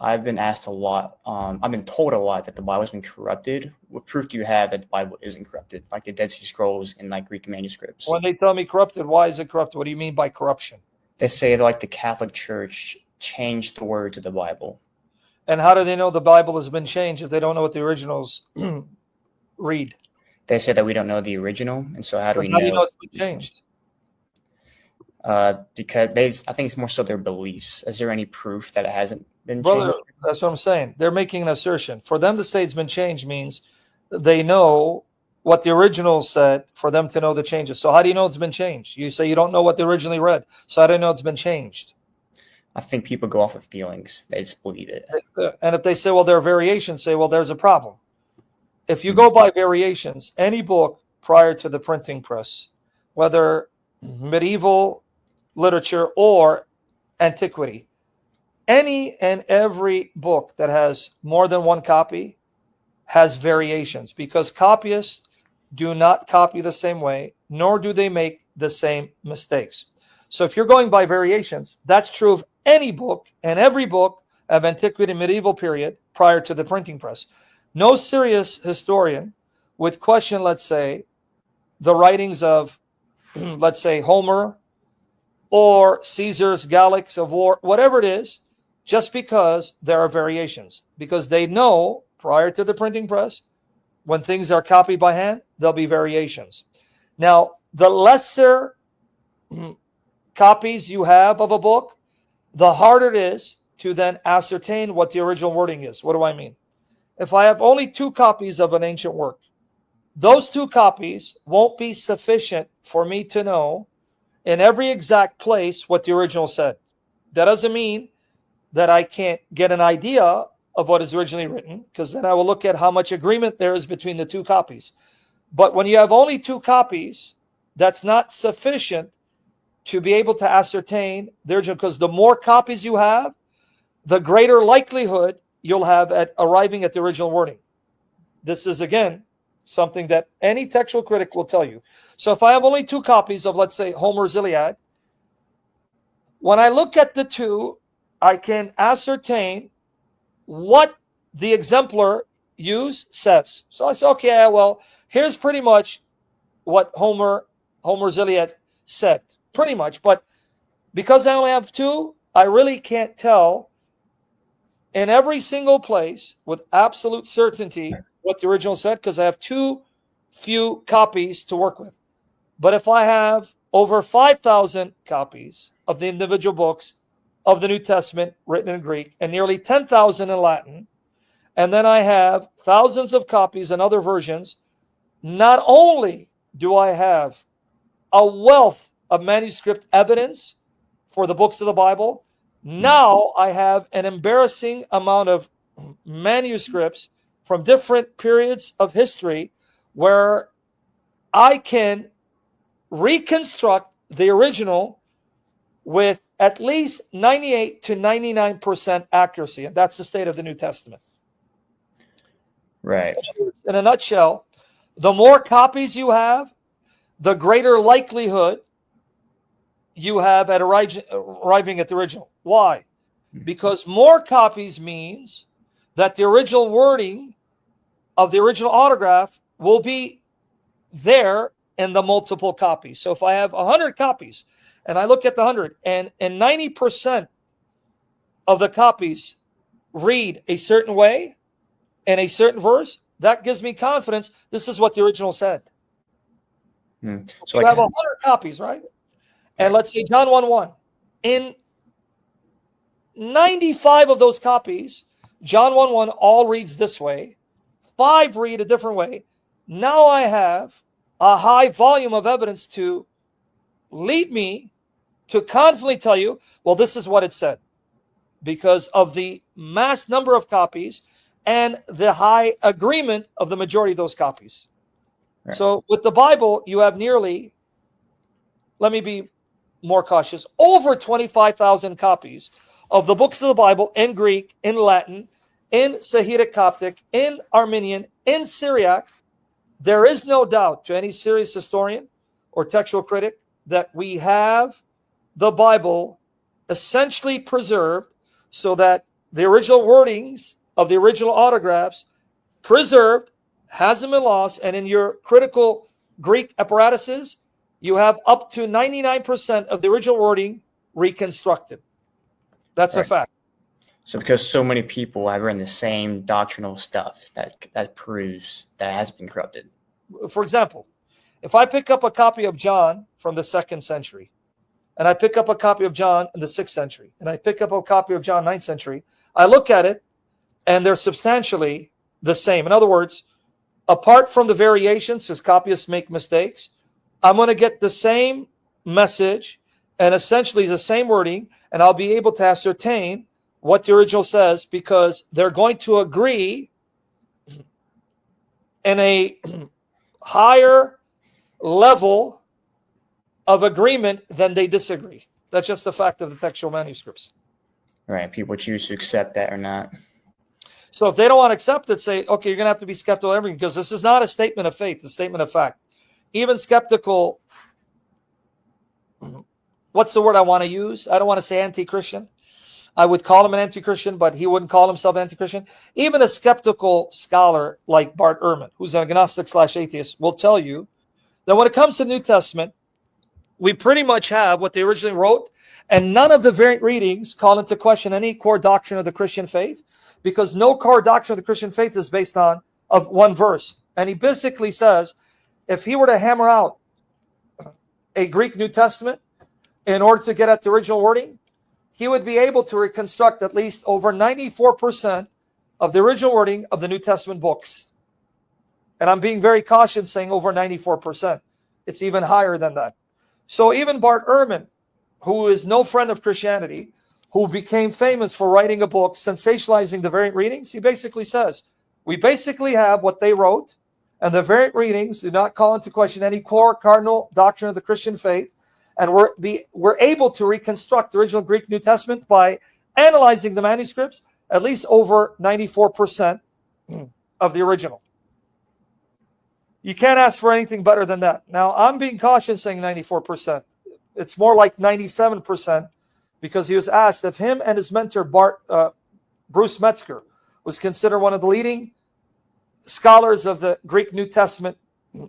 I've been asked a lot, I've been told a lot that the Bible has been corrupted. What proof do you have that the Bible isn't corrupted, like the Dead Sea Scrolls and like Greek manuscripts? When they tell me corrupted, why is it corrupted? What do you mean by corruption? They say that like the Catholic Church changed the words of the Bible. And how do they know the Bible has been changed if they don't know what the originals read? They say that we don't know the original, and so how do we know? How do you know it's been changed? Because I think it's more so their beliefs. Is there any proof that it hasn't been Brother, changed? that's what I'm saying. They're making an assertion. For them to say it's been changed means they know what the original said for them to know the changes. So how do you know it's been changed? You say you don't know what they originally read. So how do you know it's been changed? I think people go off of feelings. They just believe it. And if they say, well, there are variations, say, well, there's a problem. If you go by variations, any book prior to the printing press, whether medieval literature or antiquity, any and every book that has more than one copy has variations, because copyists do not copy the same way, nor do they make the same mistakes. So if you're going by variations, that's true of any book and every book of antiquity and medieval period prior to the printing press. No serious historian would question, let's say, the writings of, let's say, Homer or Caesar's Gallics of War, whatever it is, just because there are variations. Because they know prior to the printing press, when things are copied by hand, there'll be variations. Now, the lesser copies you have of a book, the harder it is to then ascertain what the original wording is. What do I mean? If I have only 2 copies of an ancient work, those 2 copies won't be sufficient for me to know in every exact place what the original said. That doesn't mean that I can't get an idea of what is originally written, because then I will look at how much agreement there is between the 2 copies. But when you have only 2 copies, that's not sufficient to be able to ascertain the original, because the more copies you have, the greater likelihood you'll have at arriving at the original wording. This is, again, something that any textual critic will tell you. So if I have only 2 copies of, let's say, Homer's Iliad, when I look at the 2, I can ascertain what the exemplar used says. So I say, okay, well, here's pretty much what Homer's Iliad said, pretty much. But because I only have 2, I really can't tell in every single place with absolute certainty what the original said, because I have too few copies to work with. But if I have over 5,000 copies of the individual books of the New Testament written in Greek and nearly 10,000 in Latin, and then I have thousands of copies in other versions, not only do I have a wealth of manuscript evidence for the books of the Bible, now I have an embarrassing amount of manuscripts from different periods of history where I can reconstruct the original with at least 98 to 99% accuracy. And that's the state of the New Testament. Right. In a nutshell, the more copies you have, the greater likelihood you have at arriving at the original. Why? Because more copies means that the original wording of the original autograph will be there in the multiple copies. So if I have 100 copies and I look at the 100 and 90% of the copies read a certain way in a certain verse, that gives me confidence this is what the original said. So you have 100 copies, right? And let's say John 1:1. In 95 of those copies, John 1:1 all reads this way. 5 read a different way. Now I have a high volume of evidence to lead me to confidently tell you, well, this is what it said, because of the mass number of copies and the high agreement of the majority of those copies. Right. So with the Bible, you have nearly, let me be more cautious, over 25,000 copies of the books of the Bible in Greek, in Latin, in Sahidic Coptic, in Armenian, in Syriac. There is no doubt to any serious historian or textual critic that we have the Bible essentially preserved so that the original wordings of the original autographs preserved, hasn't been lost, and in your critical Greek apparatuses, you have up to 99% of the original wording reconstructed. That's a fact. So because so many people have written the same doctrinal stuff, that proves that has been corrupted. For example, if I pick up a copy of John from the 2nd century, and I pick up a copy of John in the 6th century, and I pick up a copy of John 9th century, I look at it, and they're substantially the same. In other words, apart from the variations, because copyists make mistakes, I'm going to get the same message and essentially the same wording, and I'll be able to ascertain what the original says, because they're going to agree in a higher level of agreement than they disagree. That's just the fact of the textual manuscripts. Right. People choose to accept that or not. So if they don't want to accept it, say, okay, you're going to have to be skeptical of everything, because this is not a statement of faith, it's a statement of fact. Even skeptical, what's the word I want to use? I don't want to say anti-Christian. I would call him an anti-Christian, but he wouldn't call himself anti-Christian. Even a skeptical scholar like Bart Ehrman, who's an agnostic/atheist, will tell you that when it comes to the New Testament, we pretty much have what they originally wrote, and none of the variant readings call into question any core doctrine of the Christian faith, because no core doctrine of the Christian faith is based on of one verse. And he basically says, if he were to hammer out a Greek New Testament in order to get at the original wording, he would be able to reconstruct at least over 94% of the original wording of the New Testament books. And I'm being very cautious saying over 94%. It's even higher than that. So even Bart Ehrman, who is no friend of Christianity, who became famous for writing a book sensationalizing the variant readings, he basically says, we basically have what they wrote, and the variant readings do not call into question any core cardinal doctrine of the Christian faith. And we're able to reconstruct the original Greek New Testament by analyzing the manuscripts, at least over 94% of the original. You can't ask for anything better than that. Now, I'm being cautious saying 94%. It's more like 97%, because he was asked if him and his mentor, Bruce Metzger, was considered one of the leading scholars of the Greek New Testament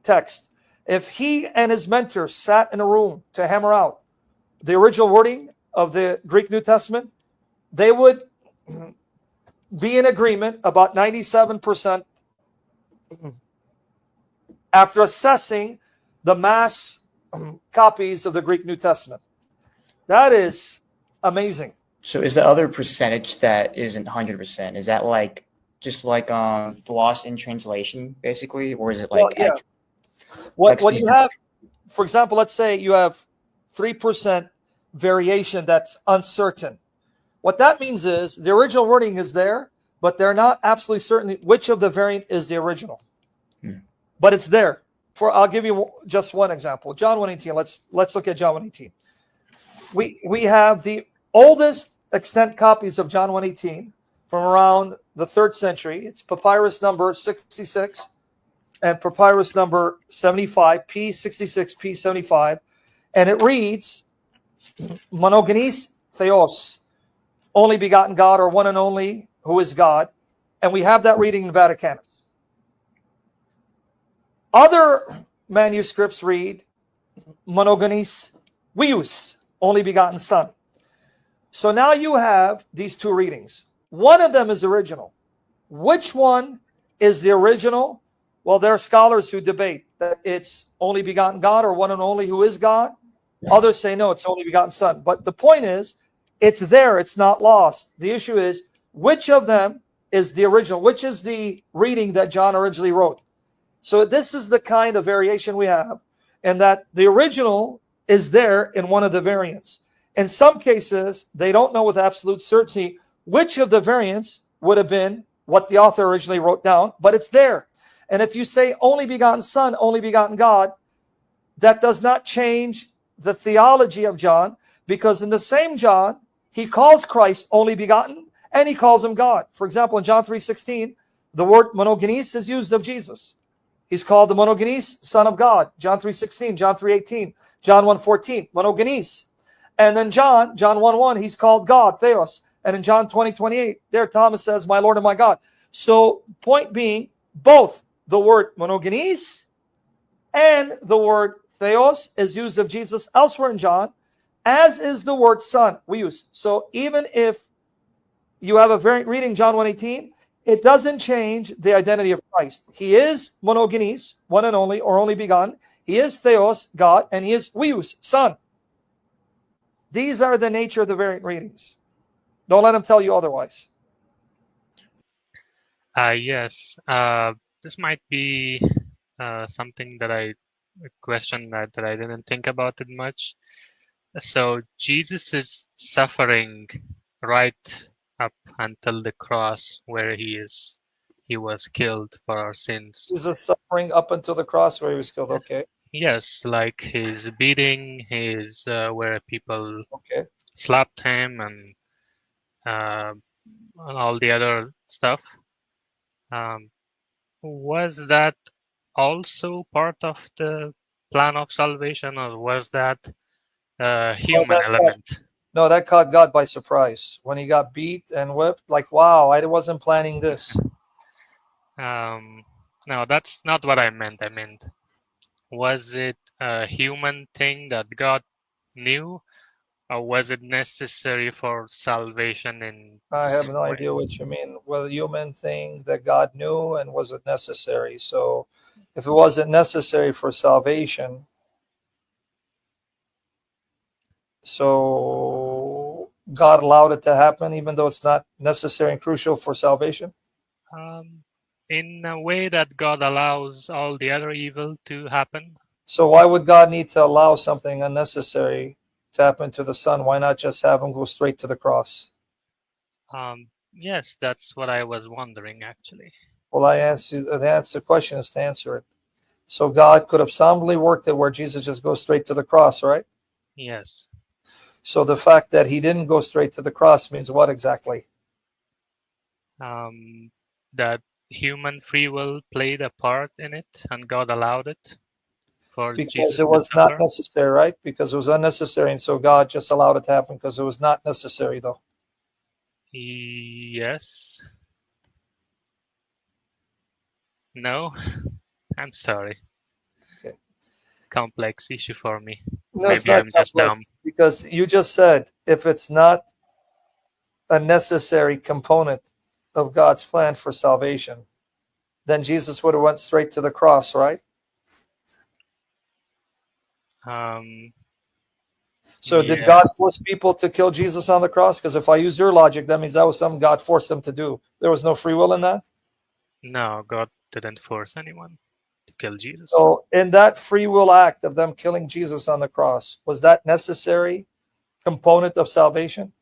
text. If he and his mentor sat in a room to hammer out the original wording of the Greek New Testament, they would be in agreement about 97% after assessing the mass copies of the Greek New Testament. That is amazing. So is the other percentage that isn't 100%, is that like just like lost in translation, basically? Or is it like... Well, yeah. What you have, for example, let's say you have 3% variation that's uncertain. What that means is the original wording is there, but they're not absolutely certain which of the variant is the original. But it's there. I'll give you just one example. John 1:18. Let's look at John 1:18. We have the oldest extant copies of John 1:18 from around the 3rd century. It's papyrus number 66. And papyrus number 75, P66, P75, and it reads, Monogenes Theos, only begotten God, or one and only, who is God. And we have that reading in Vaticanus. Other manuscripts read, Monogenes Huios, only begotten Son. So now you have these two readings. One of them is original. Which one is the original? Well, there are scholars who debate that it's only begotten God or one and only who is God. Others say no, it's only begotten Son. But the point is, it's there, it's not lost. The issue is, which of them is the original? Which is the reading that John originally wrote? So this is the kind of variation we have, and that the original is there in one of the variants. In some cases, they don't know with absolute certainty which of the variants would have been what the author originally wrote down, but it's there. And if you say only begotten Son, only begotten God, that does not change the theology of John, because in the same John, he calls Christ only begotten and he calls him God. For example, in John 3:16, the word monogenes is used of Jesus. He's called the monogenes, Son of God. John 3:16, John 3:18, John 1:14, monogenes. And then John 1:1, he's called God, Theos. And in John 20:28, there Thomas says, my Lord and my God. So point being, both the word monogenes and the word theos is used of Jesus elsewhere in John, as is the word son we use. So even if you have a variant reading John 1:18, it doesn't change the identity of Christ. He is monogenes, one and only, or only begotten. He is theos, God, and he is huios, son. These are the nature of the variant readings. Don't let them tell you otherwise. Yes. This might be something that I a question that I didn't think about it much. So Jesus is suffering right up until the cross where he was killed for our sins. Jesus suffering up until the cross where he was killed. Okay. Yes, like his beating, his where people Okay. slapped him and all the other stuff. Was that also part of the plan of salvation, or was that a human element? No, that caught God by surprise when he got beat and whipped. Like, wow, I wasn't planning this. No, that's not what I meant. I meant, was it a human thing that God knew, or was it necessary for salvation in I have some no way? idea what you mean. Well, human thing that God knew, and was it necessary? So, if it wasn't necessary for salvation, so God allowed it to happen, even though it's not necessary and crucial for salvation. In a way that God allows all the other evil to happen. So why would God need to allow something unnecessary to happen to the Son? Why not just have him go straight to the cross? Yes, that's what I was wondering, actually. Well, the question is to answer it. So God could have sovereignly worked it where Jesus just goes straight to the cross, right? Yes. So the fact that he didn't go straight to the cross means what exactly? That human free will played a part in it, and God allowed it for Because Jesus it to was not suffer. necessary, right? Because it was unnecessary, and so God just allowed it to happen because it was not necessary, though. Yes. No, I'm sorry. Okay. Complex issue for me. No, it's Maybe not I'm just dumb. complex because you just said if it's not a necessary component of God's plan for salvation, then Jesus would have went straight to the cross, right? So did God Yes. force people to kill Jesus on the cross? Because if I use your logic, that means that was something God forced them to do. There was no free will in that. No, God didn't force anyone to kill Jesus. So in that free will act of them killing Jesus on the cross, was that necessary component of salvation?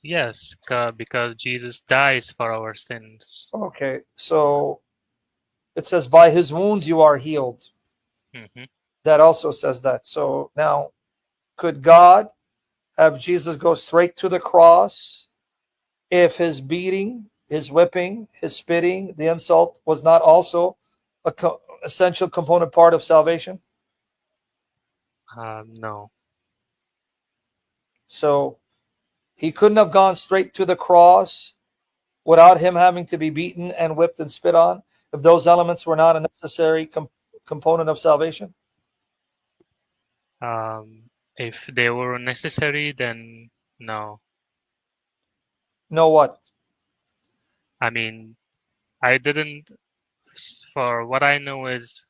Yes, because Jesus dies for our sins. Okay, so it says, by his wounds you are healed. Mm-hmm. That also says that. So now, could God have Jesus go straight to the cross if his beating, his whipping, his spitting, the insult was not also a essential component part of salvation? No. So he couldn't have gone straight to the cross without him having to be beaten and whipped and spit on if those elements were not a necessary component of salvation? If they were necessary, then no. No what? I mean, I didn't, for what I know is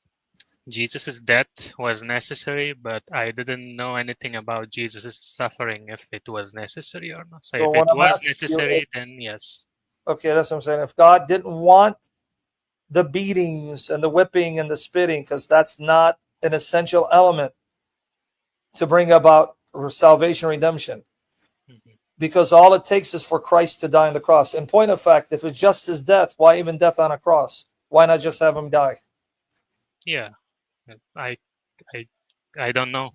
Jesus' death was necessary, but I didn't know anything about Jesus' suffering, if it was necessary or not. So So if what it I'm was asking you, necessary, then yes. okay, that's what I'm saying. If God didn't want the beatings and the whipping and the spitting, because that's not an essential element to bring about salvation, redemption, Mm-hmm. because all it takes is for Christ to die on the cross. In point of fact, if it's just his death, why even death on a cross? Why not just have him die? Yeah, I, I, I don't know.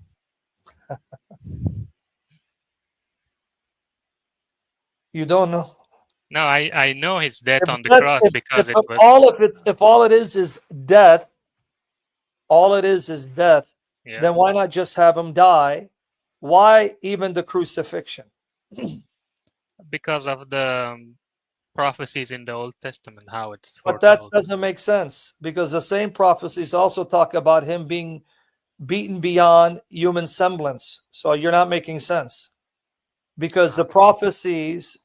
You don't know. No, I know his death If on the death, cross because if it was. all it is death, all it is death, Yeah. then why not just have him die? Why even the crucifixion? because of the prophecies in the Old Testament, how it's But that foretold. doesn't make sense, because the same prophecies also talk about him being beaten beyond human semblance. So you're not making sense, because the Okay. prophecies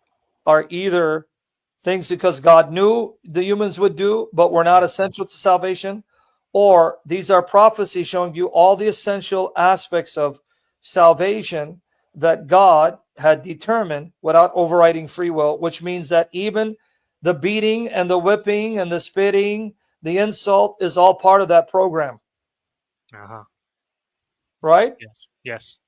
are either things because God knew the humans would do, but were not essential to salvation, or these are prophecies showing you all the essential aspects of salvation that God had determined without overriding free will, which means that even the beating and the whipping and the spitting, the insult is all part of that program, Uh-huh. right? Yes. Yes.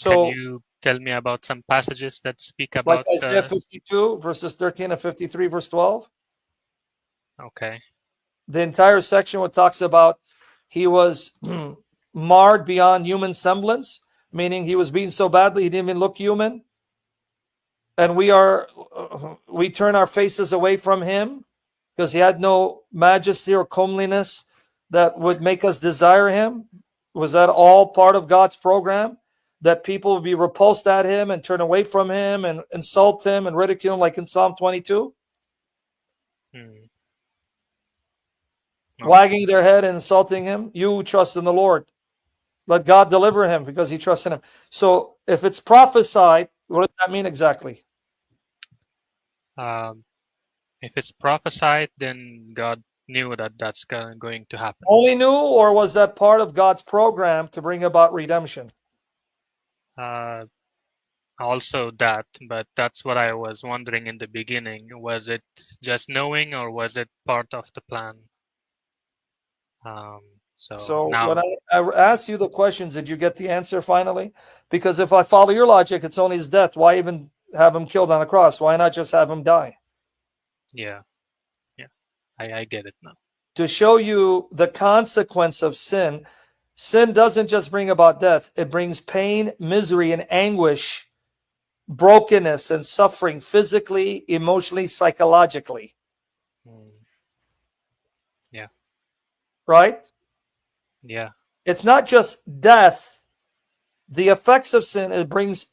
Can So, you tell me about some passages that speak like about Isaiah 52, verses 13 and 53, verse 12, okay. the entire section what talks about he was marred beyond human semblance, meaning he was beaten so badly he didn't even look human, and we turn our faces away from him because he had no majesty or comeliness that would make us desire him. Was that all part of God's program, that people would be repulsed at him and turn away from him and insult him and ridicule him, like in Psalm 22, Hmm. No. wagging their head and insulting him? You who trust in the Lord, let God deliver him, because he trusts in him. So if it's prophesied, what does that mean exactly? Um, if it's prophesied, then God knew that that's going to happen. Only knew, or was that part of God's program to bring about redemption? Uh, Also that, but that's what I was wondering in the beginning. Was it just knowing, or was it part of the plan? Um, so So when now, I asked you the questions, did you get the answer finally? Because if I follow your logic, it's only his death. Why even have him killed on a cross? Why not just have him die? yeah, yeah, I get it now. To show you the consequence of sin. Sin doesn't just bring about death, it brings pain, misery, and anguish, brokenness, and suffering, physically, emotionally, psychologically. Mm, yeah, Right? yeah, It's not just death. The effects of sin, it brings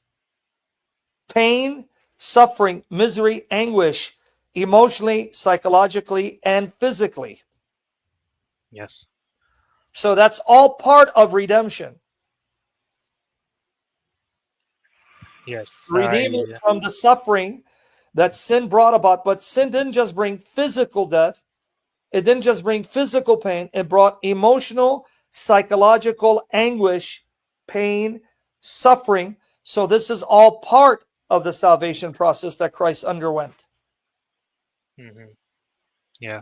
pain, suffering, misery, anguish, emotionally, psychologically, and physically. yes, So that's all part of redemption. yes. Redeem us from the suffering that sin brought about. But sin didn't just bring physical death, it didn't just bring physical pain, it brought emotional, psychological anguish, pain, suffering. So this is all part of the salvation process that Christ underwent. Yeah.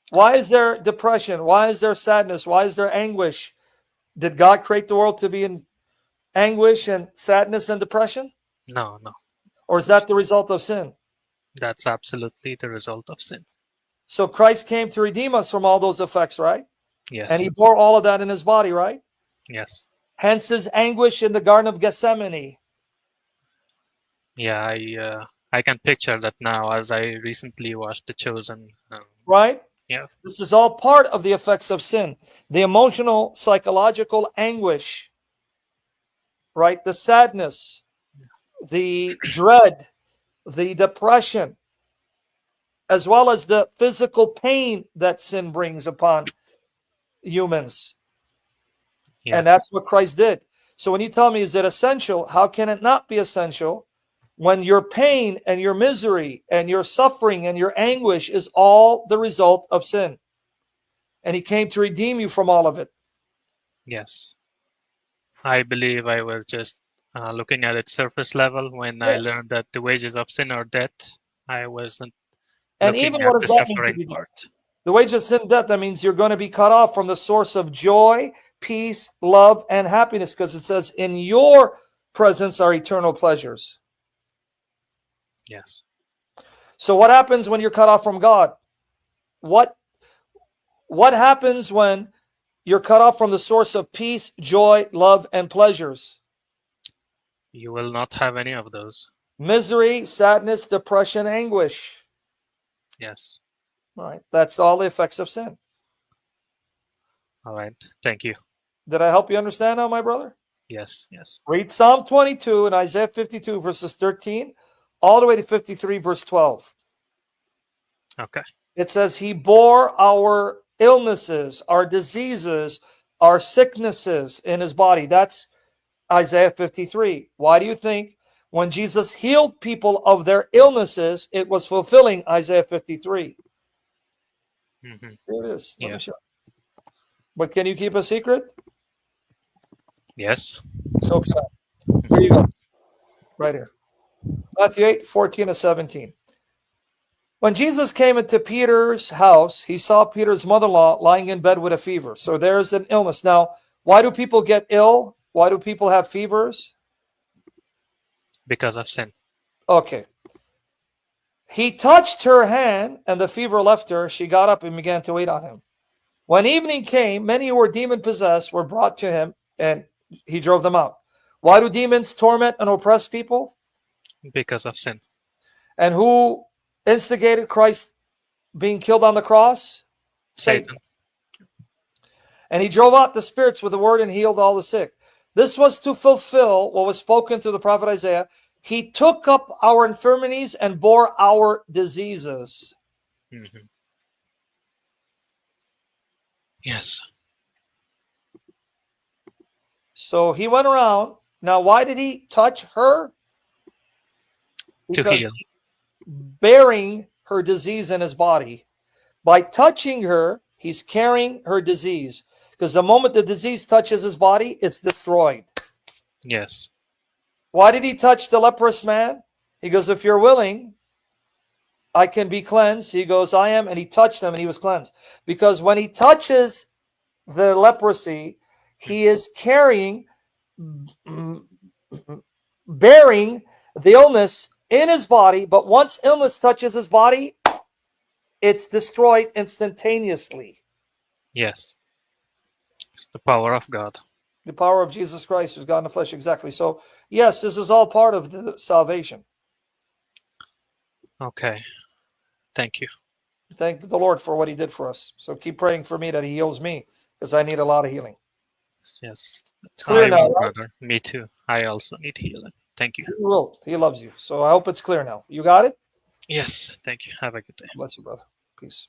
Why is there depression? Why is there sadness? Why is there anguish? Did God create the world to be in anguish and sadness and depression? No, no, Or is that the result of sin? that's absolutely the result of sin. So Christ came to redeem us from all those effects, right? And Yes, he bore all of that in his body, right? yes, Hence his anguish in the Garden of Gethsemane, yeah. I can picture that now, as I recently watched The Chosen. right? Yeah, This is all part of the effects of sin. The emotional, psychological anguish, right? The sadness, the dread, the depression, as well as the physical pain that sin brings upon humans. And yes, that's what Christ did. So when you tell me, is it essential? How can it not be essential when your pain and your misery and your suffering and your anguish is all the result of sin? And he came to redeem you from all of it. yes. I believe I was just looking at its surface level when I Yes. learned that the wages of sin are death. I wasn't And looking even at what the does that mean to suffering be dead? part. The wages of sin, death, that means you're going to be cut off from the source of joy, peace, love, and happiness, because it says, in your presence are eternal pleasures. Yes. So what happens when you're cut off from God? What happens when you're cut off from the source of peace, joy, love, and pleasures? You will not have any of those. Misery, sadness, depression, anguish. Yes. Right? That's all the effects of sin. All right. Thank you. Did I help you understand now, my brother? Yes. Yes. Read Psalm 22 and Isaiah 52, verses 13, all the way to 53, verse 12. Okay. It says, He bore our illnesses, our diseases, our sicknesses in his body. That's Isaiah 53. Why do you think when Jesus healed people of their illnesses, it was fulfilling Isaiah 53? Hmm. Here it is. Let me Yeah. show. But can you keep a secret? Yes. So can I. Here you go. Right here. Matthew 8, 14 to 17. When Jesus came into Peter's house, he saw Peter's mother-in-law lying in bed with a fever. So there's an illness. Now, why do people get ill? Why do people have fevers? Because of sin. Okay. He touched her hand, and the fever left her. She got up and began to wait on him. When evening came, many who were demon-possessed were brought to him, and he drove them out. Why do demons torment and oppress people? Because of sin. And who instigated Christ being killed on the cross? Satan. And he drove out the spirits with the word and healed all the sick. This was to fulfill what was spoken through the prophet Isaiah. He took up our infirmities and bore our diseases. Hmm. Yes. So he went around. Now, why did he touch her? To Because heal. he's bearing her disease in his body. By touching her, he's carrying her disease. Because the moment the disease touches his body, it's destroyed. Yes. Why did he touch the leprous man? He goes, if you're willing, I can be cleansed. He goes, I am. And he touched him and he was cleansed. Because when he touches the leprosy, he is carrying, bearing the illness in his body. But once illness touches his body, it's destroyed instantaneously. Yes. It's the power of God. The power of Jesus Christ, who's God in the flesh, exactly. So, yes, this is all part of the salvation. Okay. Thank you. Thank the Lord for what he did for us. So keep praying for me that he heals me, because I need a lot of healing. Yes. Clear I now, will, right? brother. Me too. I also need healing. Thank you. He will. He loves you. So I hope it's clear now. You got it? Yes. Thank you. Have a good day. Bless you, brother. Peace.